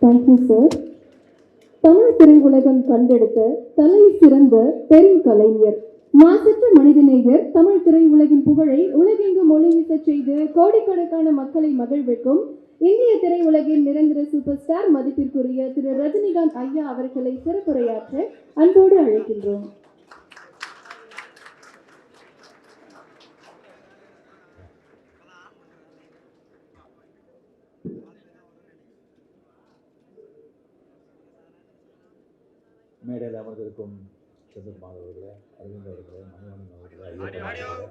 Thank you sir. Tamil திரையுலகம் கண்டெடுத்த தலை சிறந்த பெரும் கலைஞர், மாசற்ற மனிதநேயர், தமிழ் திரையுலகின் புகழை உலகெங்கும் ஒளிவீசச் செய்து கோடிக்கணக்கான மக்களை மகிழ்விக்கும் இந்திய திரையுலகின் நிரந்தர சூப்பர் ஸ்டார் மதிப்பிற்குரிய திரு ரஜினிகாந்த் ஐயா அவர்களை சிறப்புரையாற்ற அன்போடு அழைக்கின்றோம். மேடையில் அமர்ந்திருக்கும் செந்தில்குமார் அவர்களே, அரவிந்த் அவர்களே, மணிவண்ணன் அவர்களே, ஐயப்பன் அவர்களே,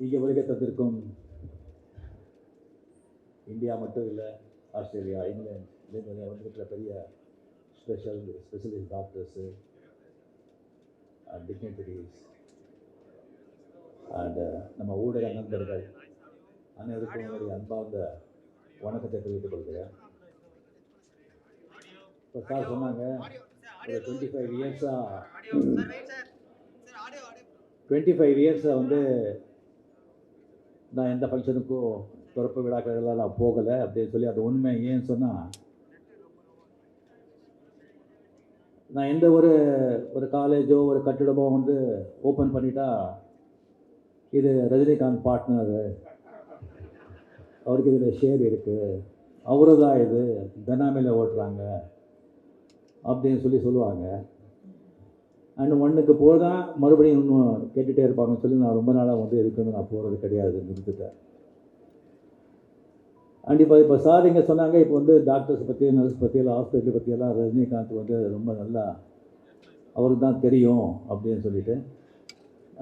இங்கே வருகை தந்திருக்கும் இந்தியா மட்டும் இல்லை, ஆஸ்திரேலியா, இங்கிலாந்து வந்திருக்கிற பெரிய specialist doctors and dignitaries and நம்ம ஊடக நண்பர்கள் அனைவருக்கும் என்னுடைய அன்பார்ந்த வணக்கத்தை தெரிவித்துக் கொள்கிறேன். இப்போ சார் சொன்னாங்க ஒரு 25 இயர்ஸாக வந்து நான் எந்த ஃபங்க்ஷனுக்கும் திறப்பு விழாக்கள்லாம் நான் போகலை அப்படின்னு சொல்லி அது உண்மை. ஏன்னு சொன்னால் நான் எந்த ஒரு காலேஜோ ஒரு கட்டிடமோ வந்து ஓப்பன் பண்ணிட்டா இது ரஜினிகாந்த் பார்ட்னர், அவருக்கு இதில் ஷேர் இருக்குது, அவரு தான் இது பெனாமியில் ஓட்டுறாங்க அப்படின்னு சொல்லுவாங்க. அண்ட் ஒன்றுக்கு போதான் மறுபடியும் இன்னும் கேட்டுகிட்டே இருப்பாங்கன்னு சொல்லி நான் ரொம்ப நாளாக வந்து இருக்குன்னு நான் போகிறது கிடையாது, நிறுத்துட்டேன். அண்ட் இப்போ சார் இங்கே சொன்னாங்க, இப்போ வந்து டாக்டர்ஸ் பற்றி, நர்ஸ் பற்றியெல்லாம், ஹாஸ்பிட்டல் பற்றியெல்லாம் ரஜினிகாந்த் வந்து ரொம்ப நல்லா அவருக்கு தான் தெரியும் அப்படின்னு சொல்லிட்டு,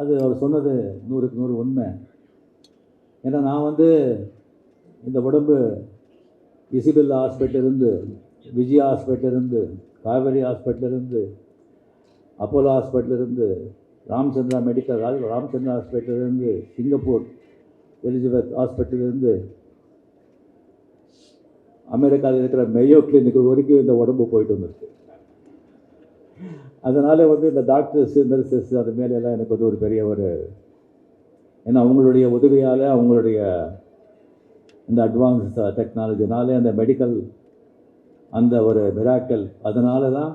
அது அவர் சொன்னது 100க்கு 100 உண்மை. ஏன்னா நான் வந்து இந்த உடம்பு இசிபில்லா ஹாஸ்பிட்டலிருந்து, விஜயா ஹாஸ்பிட்டலிருந்து, காவேரி ஹாஸ்பிட்டலிருந்து, அப்போலோ ஹாஸ்பிட்டலிருந்து, ராமச்சந்திரா மெடிக்கல், ராமச்சந்திரா ஹாஸ்பிட்டலிருந்து, சிங்கப்பூர் எலிசபெத் ஹாஸ்பிட்டலிருந்து, அமெரிக்காவில் இருக்கிற மேயோ கிளினிக் வரைக்கும் இந்த உடம்பு போயிட்டு வந்துருக்கு. அதனால் வந்து இந்த டாக்டர்ஸு, நர்சஸ் அது மேலெல்லாம் எனக்கு வந்து ஒரு பெரிய ஏன்னா அவங்களுடைய உதவியால், அவங்களுடைய இந்த அட்வான்ஸ் டெக்னாலஜினாலே, அந்த மெடிக்கல் அந்த ஒரு மிராக்கல், அதனால தான்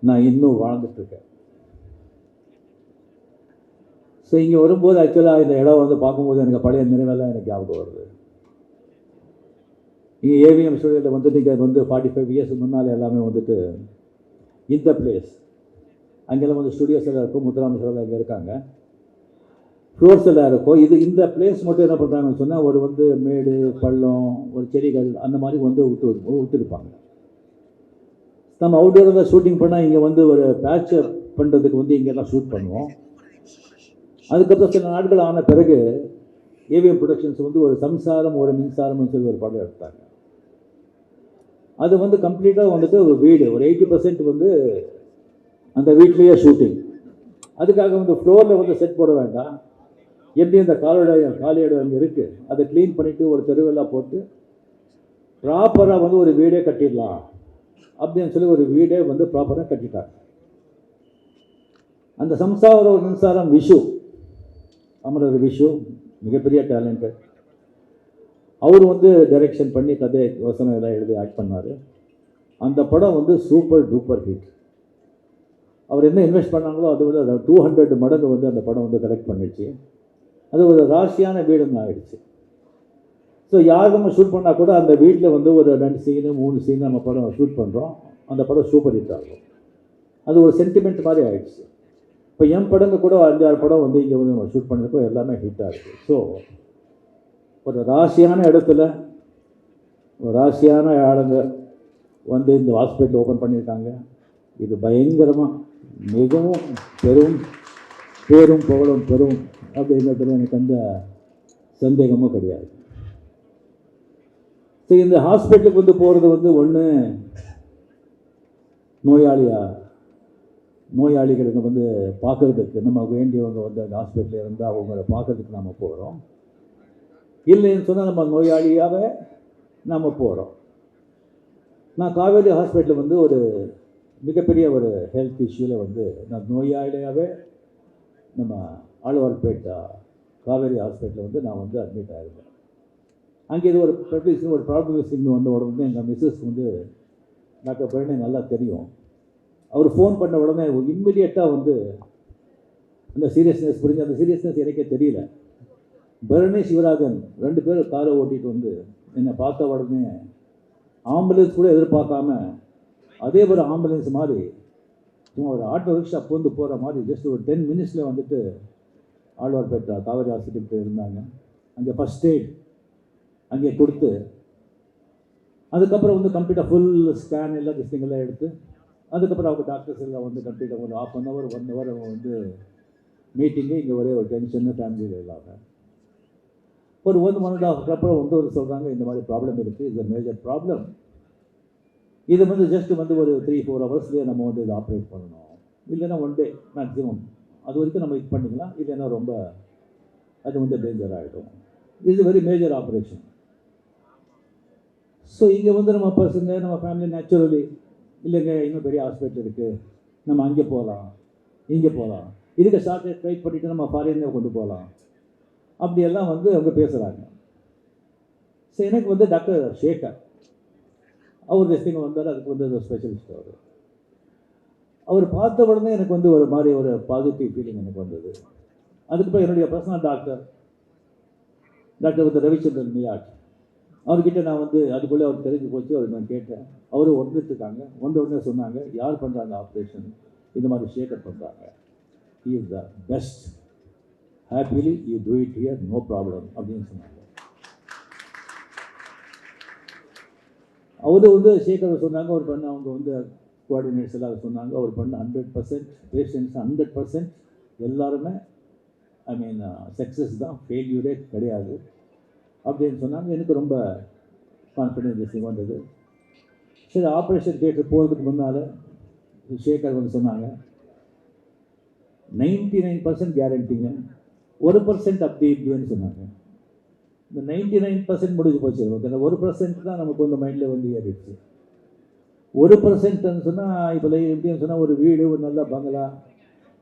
நான் இன்னும் வாழ்ந்துட்டுருக்கேன். ஸோ இங்கே வரும்போது ஆக்சுவலாக இந்த இடம் வந்து பார்க்கும்போது எனக்கு பழைய நினைவெல்லாம் எனக்கு ஞாபகம் வருது. இங்கே ஏவிஎம் ஸ்டுடியோவில் வந்துட்டு இங்கே வந்து 45 இயர்ஸ் முன்னால் எல்லாமே வந்துட்டு இந்த பிளேஸ், அங்கெல்லாம் வந்து ஸ்டுடியோஸ் எல்லாம் இருக்கும், முத்துராம சார் இங்கே இருக்காங்க, ஃப்ளோர்ஸ் எல்லாம் இருக்கும். இந்த பிளேஸ் மட்டும் என்ன பண்ணுறாங்கன்னு சொன்னால் ஒரு வந்து மேடு பள்ளம், ஒரு செடிகள் அந்த மாதிரி வந்து விட்டுருப்பாங்க. நம்ம அவுட்டோரில் ஷூட்டிங் பண்ணால் இங்கே வந்து ஒரு பேட்சப் பண்ணுறதுக்கு வந்து இங்கெல்லாம் ஷூட் பண்ணுவோம். அதுக்கப்புறம் சில நாட்கள் ஆன பிறகு ஏவிஎம் ப்ரொடக்ஷன்ஸ் வந்து ஒரு சம்சாரம் ஒரு மின்சாரம்னு சொல்லி ஒரு படம் எடுத்தாங்க. அது வந்து கம்ப்ளீட்டாக வந்துட்டு ஒரு வீடு, ஒரு 80% வந்து அந்த வீட்லேயே ஷூட்டிங். அதுக்காக வந்து ஃப்ளோரில் வந்து செட் போட வேண்டாம், எப்படி இந்த காலியிடம் அங்கே இருக்குது அதை க்ளீன் பண்ணிவிட்டு ஒரு தெருவெல்லாம் போட்டு ப்ராப்பராக வந்து ஒரு வீடே கட்டிடலாம் அப்படின்னு சொல்லி ஒரு வீடே வந்து ப்ராப்பராக கட்டிட்டாங்க. அந்த சம்சாரம் ஒரு மின்சாரம் விஷு, அமரர் விஷு மிகப்பெரிய டேலண்டட். அவர் வந்து டைரெக்ஷன் பண்ணி கதை வசனம் எல்லாம் எழுதி ஆக்ட் பண்ணார். அந்த படம் வந்து சூப்பர் டூப்பர் ஹிட். அவர் என்ன இன்வெஸ்ட் பண்ணாங்களோ அதை விட 200 மடங்கு வந்து அந்த படம் வந்து கலெக்ட் பண்ணிடுச்சு. அது ஒரு ராசியான வீடுன்னு ஆகிடுச்சு. ஸோ யார் நம்ம ஷூட் பண்ணால் கூட அந்த வீட்டில் வந்து ஒரு 2 சீனு 3 சீனு நம்ம படம் ஷூட் பண்ணுறோம், அந்த படம் சூப்பர் ஹிட் ஆகும். அது ஒரு சென்டிமெண்ட் மாதிரி ஆகிடுச்சு. இப்போ என் படங்க கூட 5-6 படம் வந்து இங்கே வந்து நம்ம ஷூட் பண்ணியிருக்கோம், எல்லாமே ஹிட்டாக இருக்குது. ஸோ ஒரு ராசியான இடத்துல ஒரு ராசியான ஆளுங்க வந்து இந்த ஹாஸ்பிட்டல் ஓப்பன் பண்ணியிருக்காங்க. இது பயங்கரமாக மிகவும் பேரும் புகழும் பெரும் அப்படிங்கிறதுல எனக்கு அந்த சந்தேகமும் கிடையாது. ஸோ இந்த ஹாஸ்பிட்டலுக்கு வந்து போகிறது வந்து ஒன்று நோயாளிகளுக்கு வந்து பார்க்குறதுக்கு நம்ம வேண்டியவங்க வந்து அந்த ஹாஸ்பிட்டலில் இருந்தால் அவங்கள பார்க்குறதுக்கு நம்ம போகிறோம். இல்லைன்னு சொன்னால் நம்ம நோயாளியாக நாம் போகிறோம். நான் காவேரி ஹாஸ்பிட்டலில் வந்து ஒரு மிகப்பெரிய ஒரு ஹெல்த் இஷ்யூவில் வந்து நான் நோயாளியாகவே நம்ம ஆழ்வார்பேட்டை காவேரி ஹாஸ்பிட்டலில் வந்து நான் வந்து அட்மிட் ஆகிருக்கேன். அங்கே இது ஒரு பப்ளிசிட்டி ஒரு ப்ராப்ளம் வந்த உடனே எங்கள் மிஸ்ஸஸ் வந்து டாக்டர் பழனி நல்லா தெரியும். அவர் ஃபோன் பண்ண உடனே இம்மிடியட்டாக வந்து அந்த சீரியஸ்னஸ் புரிஞ்சு, அந்த சீரியஸ்னஸ் எனக்கே தெரியல. பரணி சிவராஜன் 2 பேரும் காரை ஓட்டிகிட்டு வந்து என்னை பார்த்த உடனே ஆம்புலன்ஸ் கூட எதிர்பார்க்காம அதே ஒரு ஆம்புலன்ஸ் மாதிரி சும்மா ஒரு ஆட்டோ ரிக்ஷா பூந்து போகிற மாதிரி ஜஸ்ட் ஒரு 10 மினிட்ஸில் வந்துட்டு ஆழ்வார்பேட்டை காவேரி ஹாஸ்பிட்டலுக்கு இருந்தாங்க. அங்கே ஃபஸ்ட் எய்ட் அங்கே கொடுத்து அதுக்கப்புறம் வந்து கம்ப்ளீட்டாக ஃபுல் ஸ்கேன் எல்லாம் டெஸ்டிங்கெல்லாம் எடுத்து அதுக்கப்புறம் அவங்க டாக்டர்ஸ் எல்லாம் வந்து கம்ப்ளீட்டாக ஒரு 1/2 hour 1 hour அவங்க வந்து மீட்டிங்கு. இங்கே ஒரே ஒரு டென்ஷன்னு ஃபேமிலியில் இல்லாமல் ஒரு 1.5 அப்புறம் வந்து ஒரு சொல்கிறாங்க இந்த மாதிரி ப்ராப்ளம் இருக்குது, இது மேஜர் ப்ராப்ளம், இது வந்து ஜஸ்ட் வந்து ஒரு 3-4 ஹவர்ஸ்லேயே நம்ம வந்து இதை ஆப்ரேட் பண்ணணும், இல்லைன்னா 1 day மேக்ஸிமம், அது வரைக்கும் நம்ம இது பண்ணிக்கலாம், இல்லைன்னா ரொம்ப அது வந்து டேஞ்சர் ஆகிடும், இது வெரி மேஜர் ஆப்ரேஷன். ஸோ இங்கே வந்து நம்ம பசங்க நம்ம ஃபேமிலி நேச்சுரலி இல்லைங்க இன்னும் பெரிய ஹாஸ்பிட்டல் இருக்குது, நம்ம அங்கே போகலாம் இங்கே போகலாம், இதுக்கு ஷார்ட்டேஜ் ட்ரைட் பண்ணிவிட்டு நம்ம ஃபாரினே கொண்டு போகலாம், அப்படியெல்லாம் வந்து அவங்க பேசுகிறாங்க. ஸோ எனக்கு வந்து டாக்டர் ஷேகர் அவர் டெஸ்டிங் வந்தார், அதுக்கு வந்து ஒரு ஸ்பெஷலிஸ்ட் அவர் பார்த்த உடனே எனக்கு வந்து ஒரு மாதிரி ஒரு பாசிட்டிவ் ஃபீலிங் எனக்கு வந்தது. அதுக்கப்புறம் என்னுடைய பர்சனல் டாக்டர் வந்து ரவிச்சந்திரன் மியாட், அவர்கிட்ட நான் வந்து அதுக்குள்ளே அவர் தெரிஞ்சு போச்சு, அவர் நான் கேட்டேன், அவரும் வந்துட்டுருக்காங்க, வந்த உடனே சொன்னாங்க யார் பண்ணுறாங்க ஆப்ரேஷன், இந்த மாதிரி ஷேகர் பண்ணுறாங்க, he is the best, happily you do it here, no problem அப்படின்னு சொன்னாங்க. அவரு வந்து சேகர் சொன்னாங்க, அவர் பண்ண அவங்க வந்து கோஆர்டினேட்ஸ் எல்லாம் சொன்னாங்க, அவர் பண்ண 100% பேஷண்ட்ஸ் 100% எல்லாருமே ஐ மீன் சக்ஸஸ் தான், ஃபெயில்யூரே கிடையாது அப்படின்னு சொன்னாங்க. எனக்கு ரொம்ப கான்ஃபிடென்ஸ் வந்தது. சரி ஆப்ரேஷன் தியேட்டர் போகிறதுக்கு முன்னால் சேகர் வந்து சொன்னாங்க 99% கேரண்டிங்க, 1% அப்படி இப்படின்னு சொன்னாங்க. இந்த 99% முடிஞ்சு போச்சு, அந்த 1% தான் நமக்கு வந்து மைண்டில் வந்து ஏறிடுச்சு. 1%ன்னு சொன்னால் இப்போ எப்படின்னு சொன்னால் ஒரு வீடு, ஒரு நல்ல பங்களா,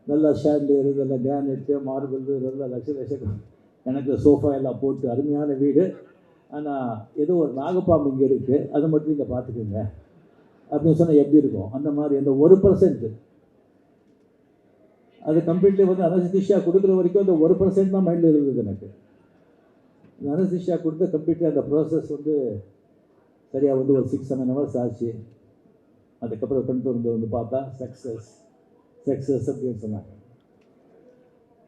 நல்லா ஷாண்ட்லியரு, நல்ல கிரானைட்டு, மார்பிள், நல்ல லட்ச எனக்கு சோஃபா எல்லாம் போட்டு அருமையான வீடு, ஆனால் ஏதோ ஒரு நாகப்பாம்பு இங்கே இருக்குது, அதை மட்டும் நீங்கள் பார்த்துக்கோங்க அப்படின்னு சொன்னால் எப்படி இருக்கும், அந்த மாதிரி அந்த 1% அது கம்ப்ளீட்லி வந்து அனஸ்தீசியா கொடுக்குற வரைக்கும் அந்த 1% தான் மைண்டில் இருந்தது எனக்கு. இந்த அனஸ்தீசியா கொடுத்து கம்ப்ளீட்லி அந்த ப்ராசஸ் வந்து சரியாக வந்து ஒரு 6-7 hours ஆச்சு. அதுக்கப்புறம் கொண்டு வந்து பார்த்தா சக்ஸஸ் அப்படின்னு சொன்னாங்க.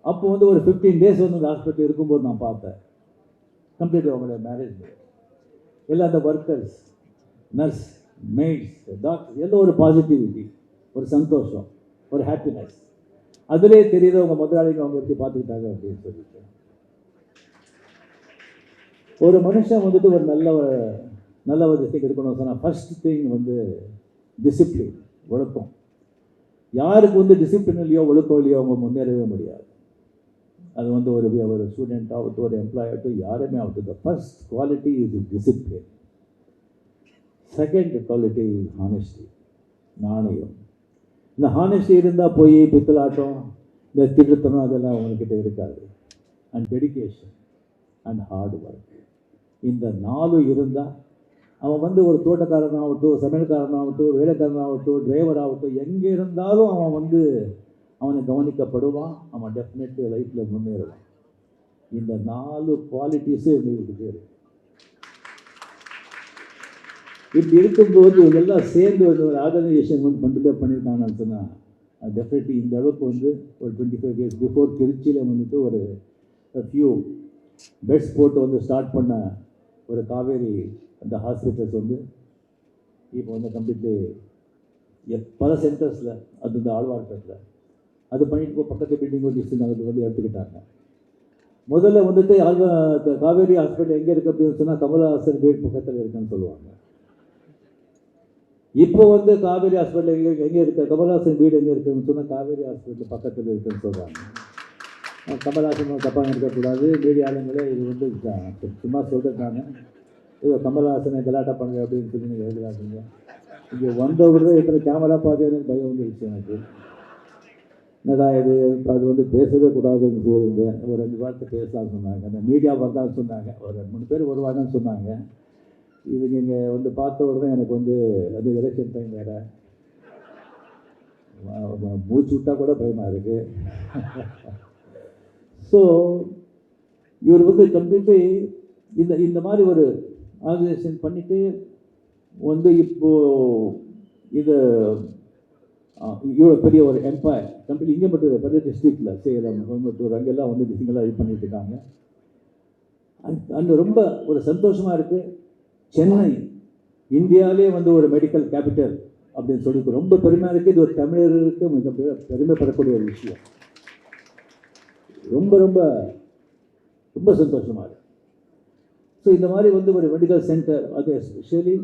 அப்போ வந்து ஒரு 15 days வந்து அந்த ஹாஸ்பிட்டல் இருக்கும்போது நான் பார்த்தேன் கம்ப்ளீட்டாக அவங்களுடைய மேரேஜ் எல்லாம் அந்த ஒர்க்கர்ஸ், நர்ஸ், மெய்ட்ஸ், டாக்டர்ஸ் எல்லாம் ஒரு பாசிட்டிவிட்டி, ஒரு சந்தோஷம், ஒரு ஹாப்பினஸ், அதிலே தெரியுது அவங்க முதலாளிங்க அவங்க எப்படி பார்த்துக்கிட்டாங்க அப்படின்னு சொல்லிட்டு. ஒரு மனுஷன் வந்துட்டு ஒரு நல்ல ஒரு திசைக்கு இருக்கணும் சொன்னால் ஃபர்ஸ்ட் திங் வந்து டிசிப்ளின், ஒழுக்கம். யாருக்கு வந்து டிசிப்ளின் இல்லையோ ஒழுக்கம் இல்லையோ அவங்க முன்னேறவே முடியாது. அது வந்து ஒரு ஸ்டூடெண்ட் ஆகட்டும், ஒரு எம்ப்ளாய் ஆகட்டும், யாருமே ஆகட்டும், the first quality is discipline. Second quality is honesty, நாணயம். இந்த ஹானெஸ்டி இருந்தால் போய் பித்தலாட்டம், இந்த திருத்தனம் அதெல்லாம் அவங்கக்கிட்ட இருக்காது. And dedication and hard work, இந்த 4 இருந்தால் அவன் வந்து ஒரு தோட்டக்காரனாகட்டும், சமையல்காரனாகட்டும், வேலைக்காரனாகட்டும், டிரைவர் ஆகட்டும், எங்கே இருந்தாலும் அவன் வந்து அவனை கவனிக்கப்படுவான், அவன் டெஃபினெட்லி லைஃப்பில் முன்னேறுவான். இந்த 4 குவாலிட்டிஸும் எங்களுக்கு பேர். இப்படி இருக்கும்போது இவங்கெல்லாம் சேர்ந்து ஒரு ஆர்கனைசேஷன் வந்து பண்ணியிருக்காங்கன்னு சொன்னால் அது டெஃபினெட்லி இந்த அளவுக்கு வந்து ஒரு 25 years பிஃபோர் திருச்சியில் வந்துட்டு ஒரு ஃபியூ பெட்ஸ் போட்டு வந்து ஸ்டார்ட் பண்ண ஒரு காவேரி அந்த ஹாஸ்பிட்டல்ஸ் வந்து இப்போ வந்து கம்ப்ளீட்லி பல சென்டர்ஸில் அது இந்த ஆழ்வார்பேட்டில் அது பண்ணிட்டு இப்போ பக்கத்து பில்டிங் வந்து எடுத்துக்கிட்டாங்க. முதல்ல வந்துட்டு காவேரி ஹாஸ்பிட்டல் எங்கே இருக்குது அப்படின்னு சொன்னால் கமலஹாசன் வீடு பக்கத்தில் இருக்குன்னு சொல்லுவாங்க. இப்போ வந்து காவேரி ஹாஸ்பிட்டல் எங்கே இருக்குது, கமலஹாசன் வீடு எங்கே இருக்குதுன்னு சொன்னால் காவேரி ஹாஸ்பிட்டல் பக்கத்தில் இருக்குதுன்னு சொல்கிறாங்க. கமலஹாசன் தப்பாக இருக்கக்கூடாது, மீடியாளுங்களே இது வந்து சும்மா சொல்கிறதுக்காங்க, இது கமலஹாசனை கலாட்டா பண்ணுங்க அப்படின்னு சொல்லி நீங்கள் எழுதுறாங்க. இங்கே வந்தவங்க எத்தனை கேமரா பார்த்து எனக்கு பயம் வந்துருச்சு எனக்கு. என்னடா இது அது வந்து பேசவே கூடாதுன்னு சொல்லியிருந்தேன். ஒரு 2 வார்த்தை பேசலாம்னு சொன்னாங்க. அந்த மீடியா வந்தான்னு சொன்னாங்க. ஒரு 2-3 பேர் வருவாங்கன்னு சொன்னாங்க. இது நீங்கள் வந்து பார்த்த உடனே எனக்கு வந்து அது எலெக்ஷன் டைம் வேறு, மூச்சு விட்டா கூட பயமாக இருக்குது. ஸோ இவர் வந்து கம்ப்ளீட்லி இந்த மாதிரி ஒரு ஆர்கனைசேஷன் பண்ணிவிட்டு வந்து இப்போது இது இவ்வளோ பெரிய ஒரு எம்பையர் கம்பெனி இங்கே மட்டும் பெரிய டிஸ்ட்ரிக்டில் சேலம், கோயம்புத்தூர் அங்கெல்லாம் வந்து டிஸ்ட்ரிக்டெல்லாம் இது பண்ணிட்டு இருக்காங்க. அந்த ரொம்ப ஒரு சந்தோஷமாக இருக்குது. சென்னை இந்தியாவிலே வந்து ஒரு மெடிக்கல் கேபிட்டல் அப்படின்னு சொல்லி ரொம்ப பெருமையாக இருக்குது. இது ஒரு தமிழர்களுக்கு மிக பெருமைப்படக்கூடிய ஒரு விஷயம். ரொம்ப ரொம்ப ரொம்ப சந்தோஷமாக இருக்குது. ஸோ இந்த மாதிரி வந்து ஒரு மெடிக்கல் சென்டர், அது especially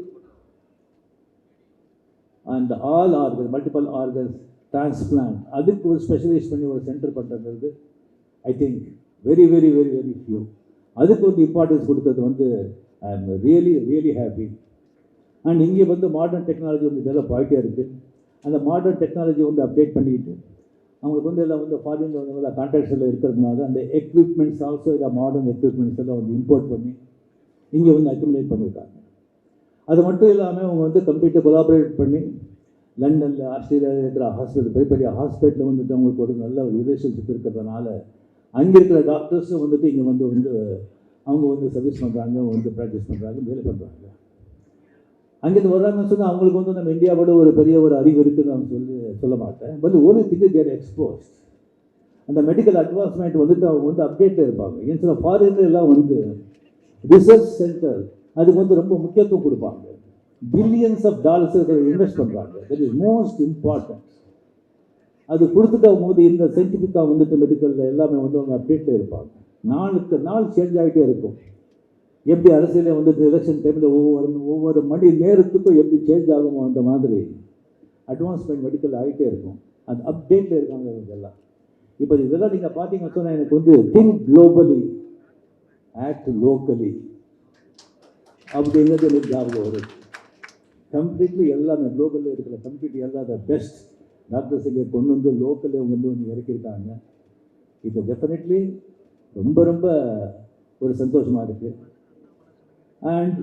and all organs, multiple organs transplant, அதுக்கு ஒரு ஸ்பெஷலைஸ் பண்ணி ஒரு சென்டர் பண்ணுறது I think very very very very few. அதுக்கு வந்து இம்பார்ட்டன்ஸ் கொடுத்தது வந்து I am really really happy. And இங்கே வந்து மாடர்ன் டெக்னாலஜி வந்து டெவலப் ஆகிட்டே இருக்குது. அந்த மாடர்ன் டெக்னாலஜி வந்து அப்டேட் பண்ணிக்கிட்டு அவங்களுக்கு வந்து எல்லாம் வந்து ஃபாரினில் வந்து கான்ட்ராக்ட்ஸ் எல்லாம் இருக்கிறதுனால அந்த எக்யூப்மெண்ட்ஸ் ஆல்சோ இல்லை மாடர்ன் எக்யூப்மெண்ட்ஸ் எல்லாம் வந்து இம்போர்ட் பண்ணி இங்கே வந்து அக்யூமுலேட் பண்ணியிருக்காங்க. அது மட்டும் இல்லாமல் அவங்க வந்து கம்ப்ளீட்டாக கொலாபரேட் பண்ணி லண்டனில், ஆஸ்திரேலியாவில் இருக்கிற ஹாஸ்பிட்டல், பெரிய பெரிய ஹாஸ்பிட்டலில் வந்துட்டு அவங்களுக்கு ஒரு நல்ல ஒரு ரிலேஷன்ஷிப் இருக்கிறதுனால அங்கே இருக்கிற டாக்டர்ஸும் வந்துட்டு இங்கே வந்து அவங்க வந்து சர்வீஸ் பண்ணுறாங்க, வந்து ப்ராக்டிஸ் பண்ணுறாங்க, வேலை பண்ணுறாங்க. அங்கேருந்து வர்றாங்கன்னு சொன்னால் அவங்களுக்கு வந்து நம்ம இந்தியாவோட ஒரு பெரிய ஒரு அறிவு இருக்குதுன்னு நான் சொல்ல மாட்டேன். பட் ஒரு திங்க் தேர் எக்ஸ்போஸ். அந்த மெடிக்கல் அட்வான்ஸ்மெண்ட் வந்துட்டு அவங்க வந்து அப்டேட்டில் இருப்பாங்க. ஏன் சில ஃபாரின்ல எல்லாம் வந்து ரிசர்ச் சென்டர் அதுக்கு வந்து ரொம்ப முக்கியத்துவம் கொடுப்பாங்க. பில்லியன்ஸ் ஆஃப் டாலர்ஸ் இன்வெஸ்ட் பண்ணுறாங்க. That is most important. அது கொடுத்துட்டு அவங்க வந்து இந்த சயின்டிஃபிக்காக வந்துட்டு மெடிக்கலில் எல்லாமே வந்து அவங்க அப்டேட்டில் இருப்பாங்க. நாளுக்கு நாள் சேஞ்ச் ஆகிட்டே இருக்கும். எப்படி அரசியலில் வந்துட்டு எலெக்ஷன் டைமில் ஒவ்வொரு மணி நேரத்துக்கும் எப்படி சேஞ்ச் ஆகுமோ அந்த மாதிரி அட்வான்ஸ்மெண்ட் மெடிக்கல் ஆகிட்டே இருக்கும். அது அப்டேட்டில் இருக்காங்க இவங்க எல்லாம். இப்போ இதெல்லாம் நீங்கள் பார்த்தீங்கன்னு சொன்னால் எனக்கு வந்து திங்க் குளோபலி ஆக்ட் லோக்கலி அப்படிங்கிறது எனக்கு ஞாபகம் வருது. கம்ப்ளீட்லி எல்லாமே குளோபலில் இருக்கிற கம்ப்ளீட் எல்லாம் த பெஸ்ட் டாக்டர்ஸ் இங்கே கொண்டு வந்து லோக்கலில் வந்து இறக்கியிருக்காங்க. இது டெஃபினெட்லி ரொம்ப ரொம்ப ஒரு சந்தோஷமாக இருக்குது. அண்ட்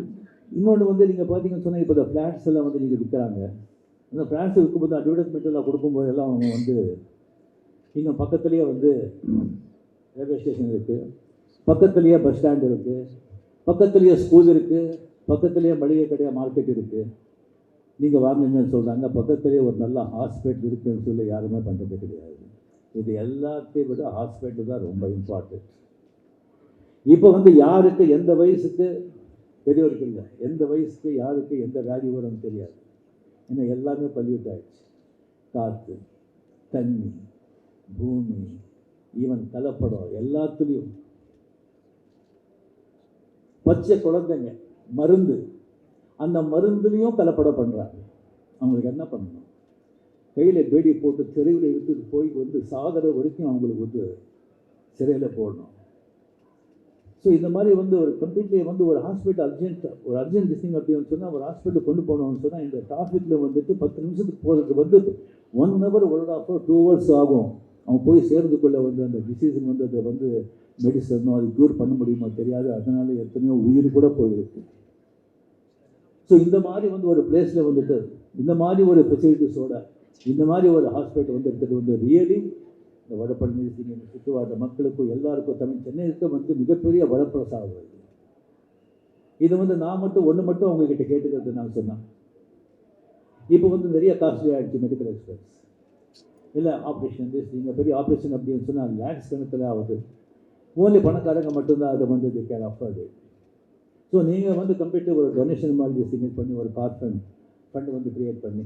இன்னொன்று வந்து நீங்கள் பார்த்தீங்கன்னு சொன்னால் இப்போ இந்த ஃப்ளாட்ஸ் எல்லாம் வந்து நீங்கள் விற்கிறாங்க. அந்த ஃப்ளாட்ஸ் விற்கும்போது அட்வர்டைஸ்மெண்ட் எல்லாம் கொடுக்கும்போது எல்லாம் அவங்க வந்து இங்கே பக்கத்துலேயே வந்து ரயில்வே ஸ்டேஷன் இருக்குது, பக்கத்துலேயே பஸ் ஸ்டாண்ட் இருக்குது, பக்கத்துலேயே ஸ்கூல் இருக்குது, பக்கத்துலேயே மளிகை கடையாக மார்க்கெட் இருக்குது. நீங்கள் வாங்குங்கன்னு சொல்கிறாங்க. பக்கத்துலேயே ஒரு நல்ல ஹாஸ்பிட்டல் இருக்குதுன்னு சொல்லி யாருமே பண்ணுறது கிடையாது. இது எல்லாத்தையும் விட ஹாஸ்பிட்டல் தான் ரொம்ப இம்பார்ட்டன்ட். இப்போ வந்து யாருக்கு எந்த வயசுக்கு பெரியவருக்கு இல்லை, எந்த வயசுக்கு யாருக்கு எந்த வியாதி வரும்னு தெரியாது. ஏன்னா எல்லாமே பல்யூட் ஆகிடுச்சு. காற்று, தண்ணி, பூமி, ஈவன் கலப்படம் எல்லாத்துலேயும். பச்சை குழந்தைங்க மருந்து, அந்த மருந்துலேயும் கலப்படம் பண்ணுறாங்க. அவங்களுக்கு என்ன பண்ணணும்? கையில் பேடி போட்டு தெருவில் எடுத்துட்டு போய் வந்து சாகர வரைக்கும் அவங்களுக்கு வந்து சிறையில் போடணும். ஸோ இந்த மாதிரி வந்து ஒரு கம்ப்ளீட்லி வந்து ஒரு ஹாஸ்பிட்டல் அர்ஜென்ட் டிஸ்டிங் அப்படின்னு சொன்னால் ஒரு ஹாஸ்பிட்டல் கொண்டு போகணும்னு சொன்னால் இந்த டிராஃபிக்கில் வந்துட்டு 10 நிமிஷத்துக்கு போகிறதுக்கு வந்து 1 hour 1.5 hour 2 hours ஆகும். அவங்க போய் சேர்றதுக்குள்ளே வந்து அந்த டிசீஸ் வந்து அதை வந்து மெடிசனோ அது க்யூர் பண்ண முடியுமோ தெரியாது. அதனால எத்தனையோ உயிர் கூட போயிருக்கு. ஸோ இந்த மாதிரி வந்து ஒரு பிளேஸில் வந்துட்டு இந்த மாதிரி ஒரு ஃபெசிலிட்டிஸோட இந்த மாதிரி ஒரு ஹாஸ்பிட்டல் வந்து இருக்கிறது வந்து ரியலி இந்த வடபழனி சுற்றுவாட்ட மக்களுக்கும் எல்லாருக்கும் சென்னைக்கு வந்து மிகப்பெரிய வரப்பிரசாதம். இது வந்து நான் மட்டும் ஒன்று அவங்கக்கிட்ட கேட்டுக்கிறது நான் சொன்னேன். இப்போ வந்து நிறைய காஸ்ட்லி ஆகிடுச்சு மெடிக்கல் எக்ஸ்பென்ஸ். இல்லை ஆப்ரேஷன் நீங்கள் பெரிய ஆப்ரேஷன் அப்படின்னு சொன்னால் லேக்ஸ் கணக்கில் ஆகுது. ஓன்லி பணக்காரங்க மட்டும்தான் அதை வந்து தி கேன் அஃபோர்ட். ஸோ நீங்கள் வந்து கம்ப்ளீட்டாக ஒரு டொனேஷன் மாதிரி சிங்கர் பண்ணி ஒரு கார்பன் ஃபண்டு வந்து க்ரியேட் பண்ணி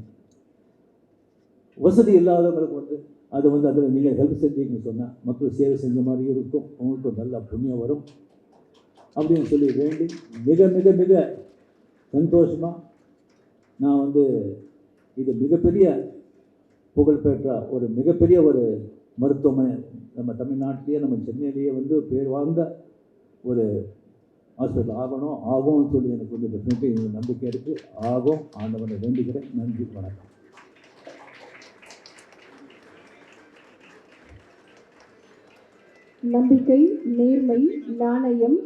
வசதி இல்லாதவங்களுக்கு வந்து அது வந்து அதில் நீங்கள் ஹெல்ப் செஞ்சீங்கன்னு சொன்னால் மக்கள் சேவை செஞ்ச மாதிரியும் இருக்கும், அவங்களுக்கும் நல்ல புண்ணியம் வரும் அப்படின்னு சொல்லி வேண்டி மிக மிக மிக சந்தோஷமாக நான் வந்து இது மிகப்பெரிய புகழ்பெற்ற ஒரு மிகப்பெரிய ஒரு மருத்துவமனை நம்ம தமிழ்நாட்டிலேயே நம்ம சென்னையிலேயே வந்து பேர் வாழ்ந்த ஒரு ஹாஸ்பிட்டல் ஆகும்னு சொல்லி எனக்கு வந்து டெஃபினெட்லி நம்பிக்கை இருக்குது. ஆகும். ஆண்டவனை வேண்டிக்கிறேன். நன்றி, வணக்கம். நம்பிக்கை, நேர்மை, நாணயம்,